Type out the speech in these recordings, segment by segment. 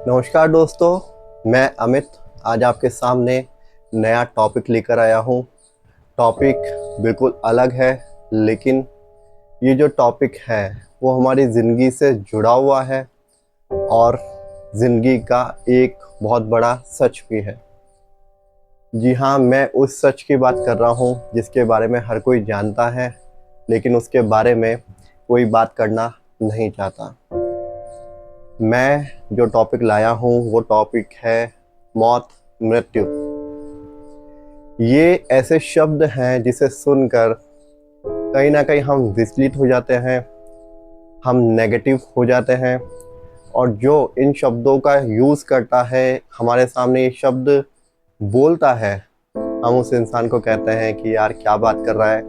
नमस्कार दोस्तों, मैं अमित आज आपके सामने नया टॉपिक लेकर आया हूँ। टॉपिक बिल्कुल अलग है, लेकिन ये जो टॉपिक है वो हमारी ज़िंदगी से जुड़ा हुआ है और ज़िंदगी का एक बहुत बड़ा सच भी है। जी हाँ, मैं उस सच की बात कर रहा हूँ जिसके बारे में हर कोई जानता है, लेकिन उसके बारे में कोई बात करना नहीं चाहता। मैं जो टॉपिक लाया हूँ वो टॉपिक है मौत, मृत्यु। ये ऐसे शब्द हैं जिसे सुनकर कहीं ना कहीं हम विचलित हो जाते हैं, हम नेगेटिव हो जाते हैं, और जो इन शब्दों का यूज़ करता है, हमारे सामने ये शब्द बोलता है, हम उस इंसान को कहते हैं कि यार क्या बात कर रहा है,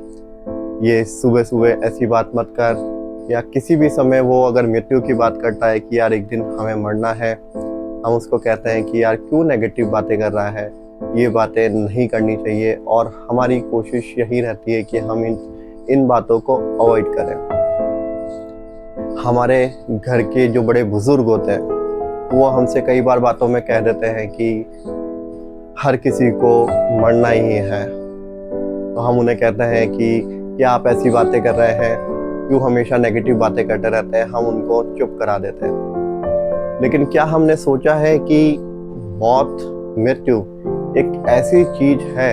ये सुबह सुबह ऐसी बात मत कर। या किसी भी समय वो अगर मृत्यु की बात करता है कि यार एक दिन हमें मरना है, हम उसको कहते हैं कि यार क्यों नेगेटिव बातें कर रहा है, ये बातें नहीं करनी चाहिए। और हमारी कोशिश यही रहती है कि हम इन बातों को अवॉइड करें। हमारे घर के जो बड़े बुजुर्ग होते हैं वो हमसे कई बार बातों में कह देते हैं कि हर किसी को मरना ही है, तो हम उन्हें कहते हैं कि क्या आप ऐसी बातें कर रहे हैं, क्यों हमेशा नेगेटिव बातें करते रहते हैं। हम उनको चुप करा देते हैं। लेकिन क्या हमने सोचा है कि मौत, मृत्यु एक ऐसी चीज है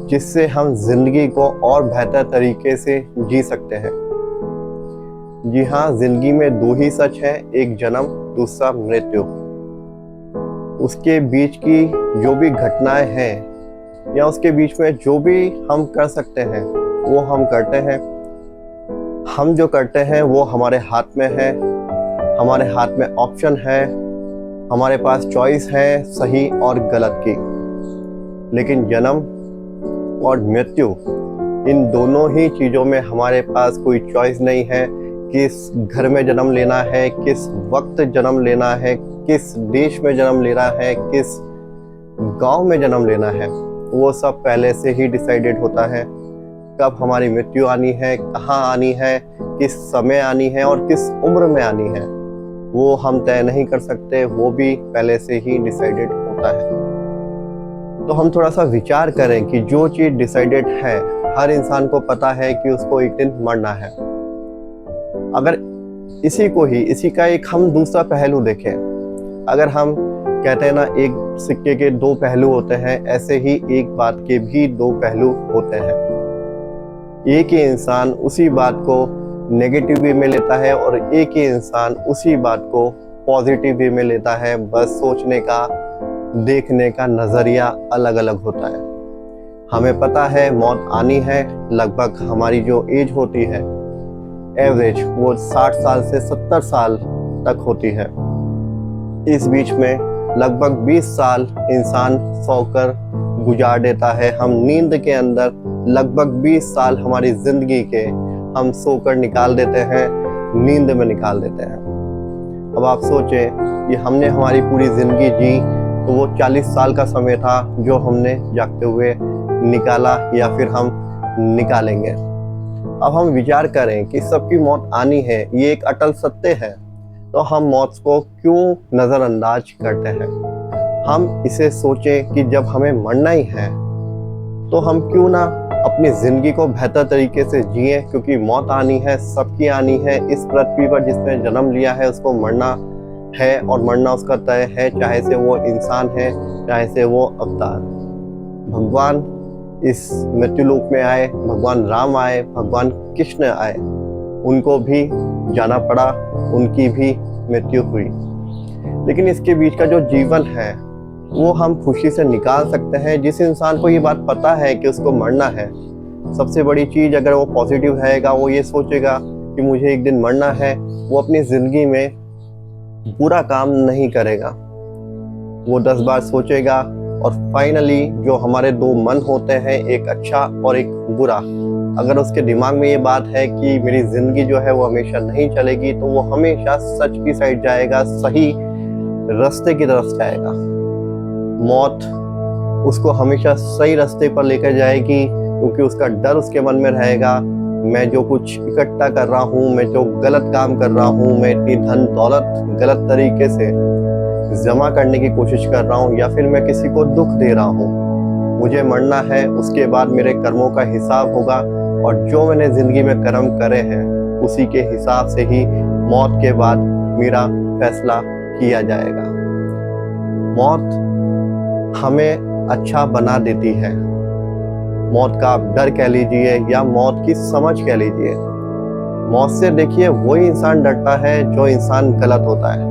जिससे हम जिंदगी को और बेहतर तरीके से जी सकते हैं। जी हाँ, जिंदगी में दो ही सच है, एक जन्म, दूसरा मृत्यु। उसके बीच की जो भी घटनाएं हैं या उसके बीच में जो भी हम कर सकते हैं वो हम करते हैं। हम जो करते हैं वो हमारे हाथ में है, हमारे हाथ में ऑप्शन है, हमारे पास चॉइस है सही और गलत की। लेकिन जन्म और मृत्यु, इन दोनों ही चीज़ों में हमारे पास कोई चॉइस नहीं है। किस घर में जन्म लेना है, किस वक्त जन्म लेना है, किस देश में जन्म लेना है, किस गांव में जन्म लेना है, वो सब पहले से ही डिसाइडेड होता है। कब हमारी मृत्यु आनी है, कहाँ आनी है, किस समय आनी है और किस उम्र में आनी है, वो हम तय नहीं कर सकते, वो भी पहले से ही डिसाइडेड होता है। तो हम थोड़ा सा विचार करें कि जो चीज़ डिसाइडेड है, हर इंसान को पता है कि उसको एक दिन मरना है। अगर इसी का एक हम दूसरा पहलू देखें, अगर हम कहते हैं ना एक सिक्के के दो पहलू होते हैं, ऐसे ही एक बात के भी दो पहलू होते हैं। एक ही इंसान उसी बात को नेगेटिव वे में लेता है और एक ही इंसान उसी बात को पॉजिटिव वे में लेता है। बस सोचने का, देखने का नज़रिया अलग अलग होता है। हमें पता है मौत आनी है, लगभग हमारी जो एज होती है एवरेज वो 60 साल से 70 साल तक होती है। इस बीच में लगभग 20 साल इंसान सोकर गुजार देता है। हम नींद के अंदर लगभग 20 साल हमारी जिंदगी के हम सोकर निकाल देते हैं, नींद में निकाल देते हैं। अब आप सोचें कि हमने हमारी पूरी जिंदगी जी तो वो 40 साल का समय था जो हमने जागते हुए निकाला या फिर हम निकालेंगे। अब हम विचार करें कि सबकी मौत आनी है, ये एक अटल सत्य है, तो हम मौत को क्यों नज़रअंदाज करते हैं। हम इसे सोचें कि जब हमें मरना ही है तो हम क्यों ना अपनी ज़िंदगी को बेहतर तरीके से जिए, क्योंकि मौत आनी है, सबकी आनी है। इस पृथ्वी पर जिसने जन्म लिया है उसको मरना है और मरना उसका तय है, चाहे से वो इंसान है, चाहे से वो अवतार। भगवान इस मृत्युलोक में आए, भगवान राम आए, भगवान कृष्ण आए, उनको भी जाना पड़ा, उनकी भी मृत्यु हुई। लेकिन इसके बीच का जो जीवन है वो हम खुशी से निकाल सकते हैं। जिस इंसान को ये बात पता है कि उसको मरना है, सबसे बड़ी चीज़ अगर वो पॉजिटिव रहेगा, वो ये सोचेगा कि मुझे एक दिन मरना है, वो अपनी ज़िंदगी में बुरा काम नहीं करेगा, वो 10 बार सोचेगा। और फाइनली जो हमारे दो मन होते हैं, एक अच्छा और एक बुरा, अगर उसके दिमाग में ये बात है कि मेरी ज़िंदगी जो है वो हमेशा नहीं चलेगी, तो वो हमेशा सच की साइड जाएगा, सही रास्ते की तरफ जाएगा। मौत उसको हमेशा सही रास्ते पर लेकर जाएगी, क्योंकि उसका डर उसके मन में रहेगा। मैं जो कुछ इकट्ठा कर रहा हूँ, मैं जो गलत काम कर रहा हूँ, मैं इतनी धन दौलत गलत तरीके से जमा करने की कोशिश कर रहा हूँ, या फिर मैं किसी को दुख दे रहा हूँ। मुझे मरना है, उसके बाद मेरे कर्मों का हिसाब होगा, और जो मैंने ज़िंदगी में कर्म करे हैं उसी के हिसाब से ही मौत के बाद मेरा फैसला किया जाएगा। मौत हमें अच्छा बना देती है। मौत का आप डर कह लीजिए या मौत की समझ कह लीजिए। मौत से देखिए वही इंसान डरता है जो इंसान गलत होता है।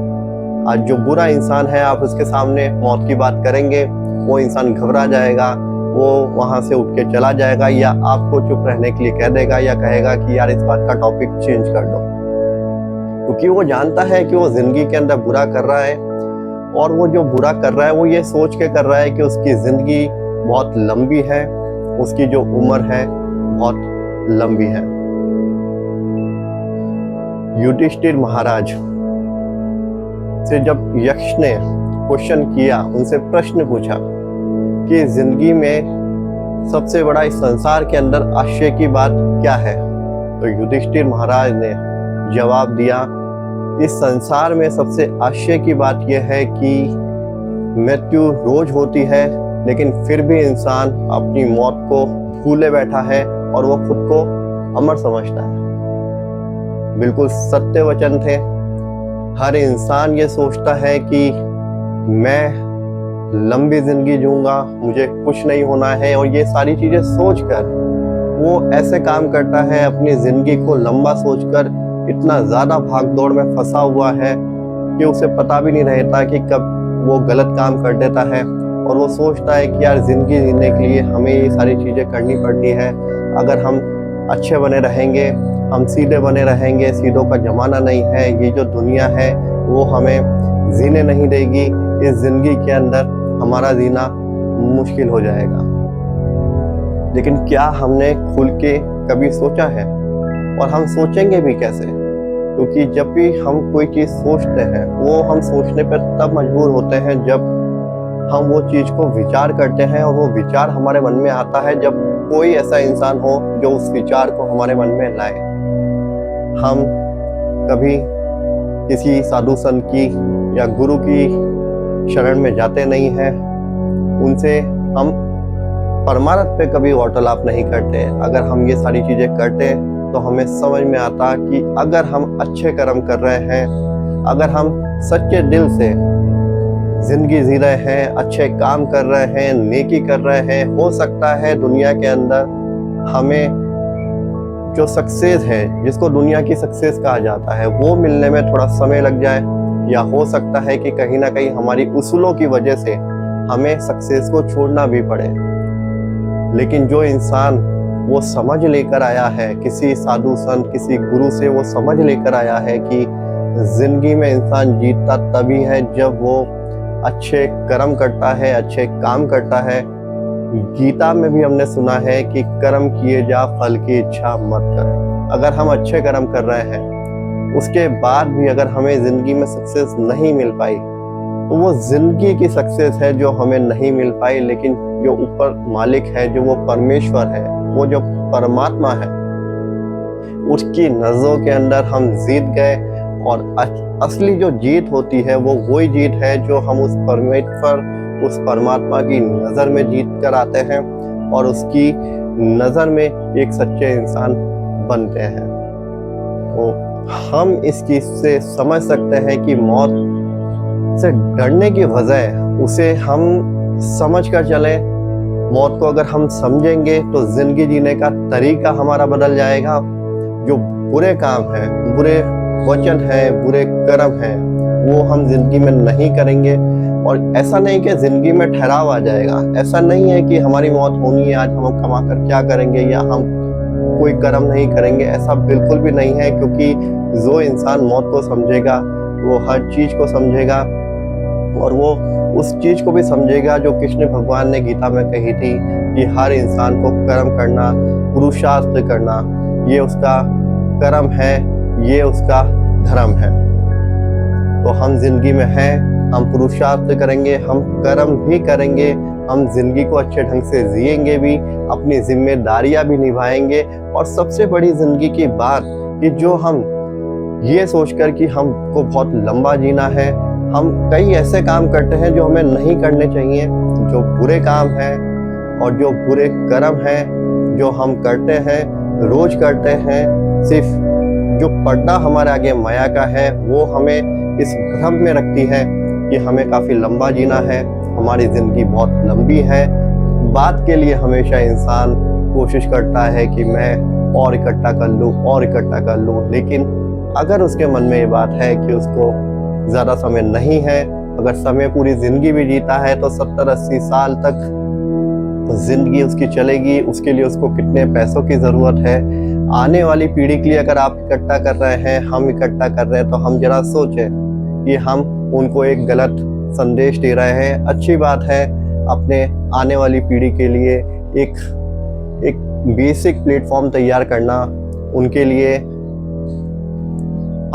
आज जो बुरा इंसान है, आप उसके सामने मौत की बात करेंगे, वो इंसान घबरा जाएगा, वो वहाँ से उठ के चला जाएगा, या आपको चुप रहने के लिए कह देगा, या कहेगा कि यार इस बात का टॉपिक चेंज कर दो। क्योंकि वो जानता है कि वो जिंदगी के अंदर बुरा कर रहा है, और वो जो बुरा कर रहा है वो ये सोच के कर रहा है कि उसकी जिंदगी बहुत लंबी है, उसकी जो उम्र है बहुत लंबी है। युधिष्ठिर महाराज से जब यक्ष ने क्वेश्चन किया, उनसे प्रश्न पूछा कि जिंदगी में सबसे बड़ा इस संसार के अंदर आश्चर्य की बात क्या है, तो युधिष्ठिर महाराज ने जवाब दिया, इस संसार में सबसे आश्चर्य की बात यह है कि मृत्यु रोज होती है, लेकिन फिर भी इंसान अपनी मौत को भूले बैठा है और वो खुद को अमर समझता है। बिल्कुल सत्य वचन थे। हर इंसान ये सोचता है कि मैं लंबी जिंदगी जीऊंगा, मुझे कुछ नहीं होना है, और ये सारी चीजें सोचकर वो ऐसे काम करता है, अपनी जिंदगी को लंबा सोचकर इतना ज्यादा भागदौड़ में फंसा हुआ है कि उसे पता भी नहीं रहता कि कब वो गलत काम कर देता है, और वो सोचता है कि यार जिंदगी जीने के लिए हमें ये सारी चीजें करनी पड़ती है। अगर हम अच्छे बने रहेंगे, हम सीधे बने रहेंगे, सीधों का जमाना नहीं है, ये जो दुनिया है वो हमें जीने नहीं देगी, इस जिंदगी के अंदर हमारा जीना मुश्किल हो जाएगा। लेकिन क्या हमने खुल के कभी सोचा है? और हम सोचेंगे भी कैसे? क्योंकि जब भी हम कोई चीज़ सोचते हैं, वो हम सोचने पर तब मजबूर होते हैं जब हम वो चीज़ को विचार करते हैं, और वो विचार हमारे मन में आता है जब कोई ऐसा इंसान हो जो उस विचार को हमारे मन में लाए। हम कभी किसी साधु संत की या गुरु की शरण में जाते नहीं हैं, उनसे हम परमार्थ पे कभी वार्तालाप नहीं करते। अगर हम ये सारी चीज़ें करते तो हमें समझ में आता कि अगर हम अच्छे कर्म कर रहे हैं, अगर हम सच्चे दिल से जिंदगी जी रहे हैं, अच्छे काम कर रहे हैं, नेकी कर रहे हैं, हो सकता है दुनिया के अंदर हमें जो सक्सेस है, जिसको दुनिया की सक्सेस कहा जाता है, वो मिलने में थोड़ा समय लग जाए, या हो सकता है कि कहीं ना कहीं हमारी उसूलों की वजह से हमें सक्सेस को छोड़ना भी पड़े। लेकिन जो इंसान वो समझ लेकर आया है, किसी साधु संत, किसी गुरु से वो समझ लेकर आया है कि जिंदगी में इंसान जीतता तभी है जब वो अच्छे कर्म करता है, अच्छे काम करता है। गीता में भी हमने सुना है कि कर्म किए जा, फल की इच्छा मत कर। अगर हम अच्छे कर्म कर रहे हैं, उसके बाद भी अगर हमें जिंदगी में सक्सेस नहीं मिल पाई, तो वो जिंदगी की सक्सेस है जो हमें नहीं मिल पाई। लेकिन जो ऊपर मालिक है, जो वो परमेश्वर है, वो जो परमात्मा है, उसकी नजरों के अंदर हम जीत गए। और असली जो जीत होती है वो वही जीत है जो हम उस परमेश्वर, उस परमात्मा की नज़र में जीत कर आते हैं, और उसकी नज़र में एक सच्चे इंसान बनते हैं। तो हम इस चीज़ से समझ सकते हैं कि मौत से डरने की वजह उसे हम समझ कर चलें। मौत को अगर हम समझेंगे तो जिंदगी जीने का तरीका हमारा बदल जाएगा। जो बुरे काम हैं, बुरे वचन है, बुरे कर्म है, वो हम जिंदगी में नहीं करेंगे। और ऐसा नहीं कि जिंदगी में ठहराव आ जाएगा, ऐसा नहीं है कि हमारी मौत होनी है, आज हम कमा कर क्या करेंगे, या हम कोई कर्म नहीं करेंगे, ऐसा बिल्कुल भी नहीं है। क्योंकि जो इंसान मौत को समझेगा वो हर चीज को समझेगा, और वो उस चीज को भी समझेगा जो कृष्ण भगवान ने गीता में कही थी कि हर इंसान को कर्म करना, पुरुषार्थ करना, ये उसका कर्म है, ये उसका धर्म है। तो हम जिंदगी में हैं, हम पुरुषार्थ करेंगे, हम कर्म भी करेंगे, हम ज़िंदगी को अच्छे ढंग से जिएंगे भी, अपनी ज़िम्मेदारियाँ भी निभाएंगे। और सबसे बड़ी ज़िंदगी की बात कि जो हम ये सोचकर कि हमको बहुत लंबा जीना है, हम कई ऐसे काम करते हैं जो हमें नहीं करने चाहिए, जो बुरे काम हैं और जो बुरे कर्म हैं जो हम करते हैं, रोज करते हैं। सिर्फ जो पर्दा हमारे आगे माया का है वो हमें इस भ्रम में रखती है कि हमें काफ़ी लंबा जीना है, हमारी ज़िंदगी बहुत लंबी है। बात के लिए हमेशा इंसान कोशिश करता है कि मैं और इकट्ठा कर लूँ और इकट्ठा कर लूँ, लेकिन अगर उसके मन में ये बात है कि उसको ज़्यादा समय नहीं है, अगर समय पूरी ज़िंदगी भी जीता है तो 70-80 साल तक ज़िंदगी उसकी चलेगी, उसके लिए उसको कितने पैसों की ज़रूरत है। आने वाली पीढ़ी के लिए अगर आप इकट्ठा कर रहे हैं, हम इकट्ठा कर रहे हैं, तो हम ज़रा सोचें कि हम उनको एक गलत संदेश दे रहे हैं। अच्छी बात है अपने आने वाली पीढ़ी के लिए एक बेसिक प्लेटफॉर्म तैयार करना। उनके लिए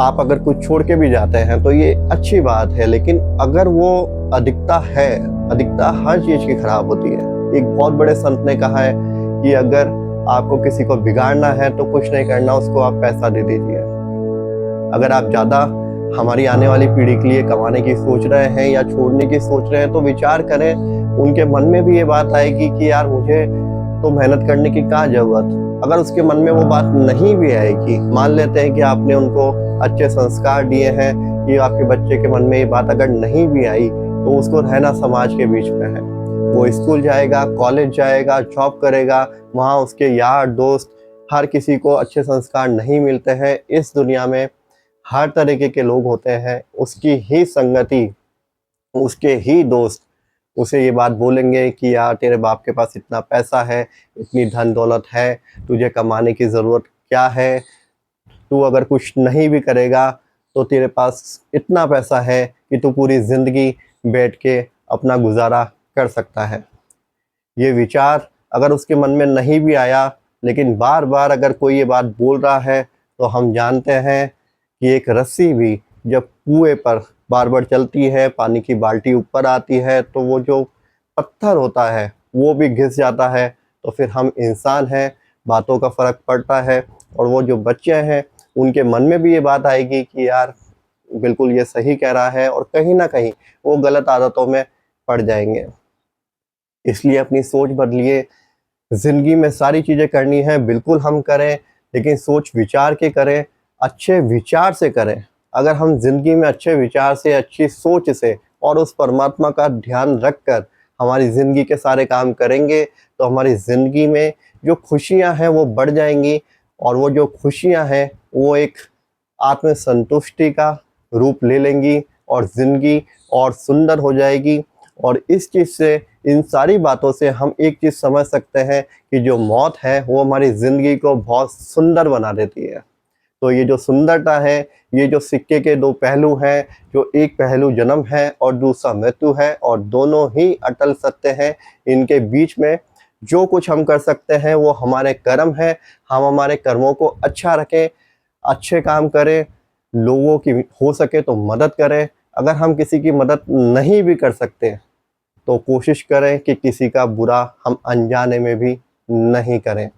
आप अगर कुछ छोड़ के भी जाते हैं तो ये अच्छी बात है, लेकिन अगर वो अधिकता है, अधिकता हर चीज़ की खराब होती है। एक बहुत बड़े संत ने कहा है कि अगर आपको किसी को बिगाड़ना है तो कुछ नहीं करना, उसको आप पैसा दे दीजिए। अगर आप ज़्यादा हमारी आने वाली पीढ़ी के लिए कमाने की सोच रहे हैं या छोड़ने की सोच रहे हैं तो विचार करें, उनके मन में भी ये बात आएगी कि यार मुझे तो मेहनत करने की क्या ज़रूरत। अगर उसके मन में वो बात नहीं भी आएगी, मान लेते हैं कि आपने उनको अच्छे संस्कार दिए हैं, कि आपके बच्चे के मन में ये बात अगर नहीं भी आई तो उसको रहना समाज के बीच में है। वो स्कूल जाएगा, कॉलेज जाएगा, जॉब करेगा, वहाँ उसके यार दोस्त, हर किसी को अच्छे संस्कार नहीं मिलते हैं। इस दुनिया में हर तरीके के लोग होते हैं, उसकी ही संगति, उसके ही दोस्त उसे ये बात बोलेंगे कि यार तेरे बाप के पास इतना पैसा है, इतनी धन दौलत है, तुझे कमाने की ज़रूरत क्या है, तू अगर कुछ नहीं भी करेगा तो तेरे पास इतना पैसा है कि तू पूरी ज़िंदगी बैठ के अपना गुजारा कर सकता है। ये विचार अगर उसके मन में नहीं भी आया, लेकिन बार बार अगर कोई ये बात बोल रहा है तो हम जानते हैं कि एक रस्सी भी जब कुएं पर बार बार चलती है, पानी की बाल्टी ऊपर आती है तो वो जो पत्थर होता है वो भी घिस जाता है। तो फिर हम इंसान हैं, बातों का फ़र्क पड़ता है। और वो जो बच्चे हैं उनके मन में भी ये बात आएगी कि यार बिल्कुल ये सही कह रहा है, और कहीं ना कहीं वो गलत आदतों में पड़ जाएंगे। इसलिए अपनी सोच बदलिए। ज़िंदगी में सारी चीज़ें करनी है, बिल्कुल हम करें, लेकिन सोच विचार के करें, अच्छे विचार से करें। अगर हम ज़िंदगी में अच्छे विचार से, अच्छी सोच से और उस परमात्मा का ध्यान रख कर हमारी ज़िंदगी के सारे काम करेंगे तो हमारी ज़िंदगी में जो खुशियाँ हैं वो बढ़ जाएंगी। और वो जो खुशियाँ हैं वो एक आत्म संतुष्टि का रूप ले लेंगी और ज़िंदगी और सुंदर हो जाएगी। और इस चीज़ से, इन सारी बातों से हम एक चीज़ समझ सकते हैं कि जो मौत है वो हमारी ज़िंदगी को बहुत सुंदर बना देती है। तो ये जो सुंदरता है, ये जो सिक्के के दो पहलू हैं, जो एक पहलू जन्म है और दूसरा मृत्यु है, और दोनों ही अटल सत्य हैं। इनके बीच में जो कुछ हम कर सकते हैं वो हमारे कर्म है। हम हमारे कर्मों को अच्छा रखें, अच्छे काम करें, लोगों की हो सके तो मदद करें। अगर हम किसी की मदद नहीं भी कर सकते तो कोशिश करें कि किसी का बुरा हम अनजाने में भी नहीं करें।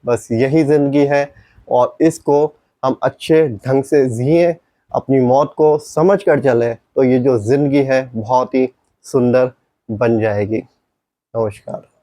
बस यही ज़िंदगी है और इसको हम अच्छे ढंग से जिएं, अपनी मौत को समझ कर चलें तो ये जो ज़िंदगी है बहुत ही सुंदर बन जाएगी। नमस्कार।